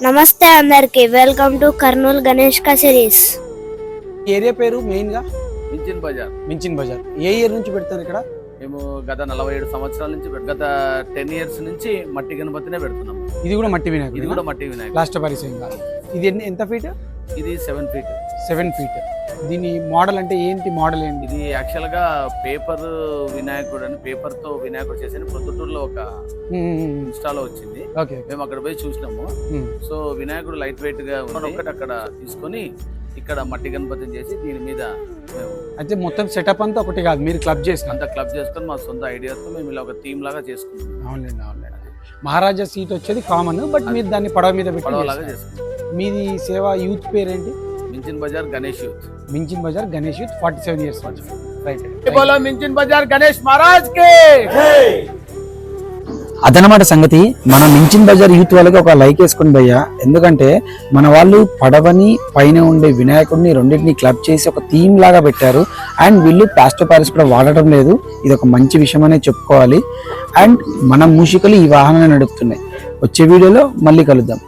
నమస్తే అందరికి, welcome to Kurnool Ganesh కా సిరీస్. ఏరియా పేరు మెయిన్ గా మించిన్ బజార్. ఏ ఇయర్ నుంచి పెడతారు ఇక్కడ? మేము గత 47 సంవత్సరాల నుంచి గత 10 ఇయర్స్ నుంచి మట్టి గణపతినే పెడుతున్నాం. ఇది కూడా మట్టి వినాయకుడు. ఇది కూడా మట్టి వినాయకుడు. ప్లాస్టర్ పరిచయం కాదు. ఇది ఎంత ఫీట్? ఇది 7 ఫీట్. 7 ఫీట్. దీని మోడల్ అంటే ఏంటి? మోడల్ ఏంటి? ఇది యాక్చువల్ గా పేపర్ వినాయకుడు అని, పేపర్ తో వినాయకుడు చేసిన ప్రొద్దుటూరులో ఒక ఇన్స్టాలో వచ్చింది. మేము అక్కడ పోయి చూసినాము. సో వినాయకుడు లైట్ వెయిట్ గా ఒకటి అక్కడ తీసుకొని ఇక్కడ మట్టి గణపతిని చేసి దీని మీద అయితే మొత్తం సెటప్ అంతా ఒకటి కాదు, మీరు క్లబ్ చేసిన అంతా క్లబ్ చేసుకొని మా సొంత ఐడియాతో మేము ఇలా ఒక థీమ్ లాగా చేసుకున్నాం. అవునండి. మహారాజా సీట్ వచ్చేది కామన్, బట్ మీరు దాన్ని పడవ మీద పడవలాగా చేసుకున్నాం. మీది సేవా యూత్ పేరేంటి? Minchin Bazar Ganesh youth. Minchin Bazar Ganesh youth 47 years. Right. బోలో మించిన్ బజార్ గణేష్ మహారాజ్ కే. అదనమాట సంగతి. మన మించిన్ బజార్ యూత్ వాళ్ళకి ఒక లైక్ వేసుకుని భయ్యా, ఎందుకంటే మన వాళ్ళు పడవని పైన ఉండే వినాయకుడిని రెండింటిని క్లబ్ చేసి ఒక థీమ్ లాగా పెట్టారు. అండ్ వీళ్ళు ప్లాస్టర్ ప్యారిస్ కూడా వాడటం లేదు. ఇది ఒక మంచి విషయం అనే చెప్పుకోవాలి. అండ్ మన మూషికలు ఈ వాహనాన్ని నడుపుతున్నాయి. వచ్చే వీడియోలో మళ్ళీ కలుద్దాం.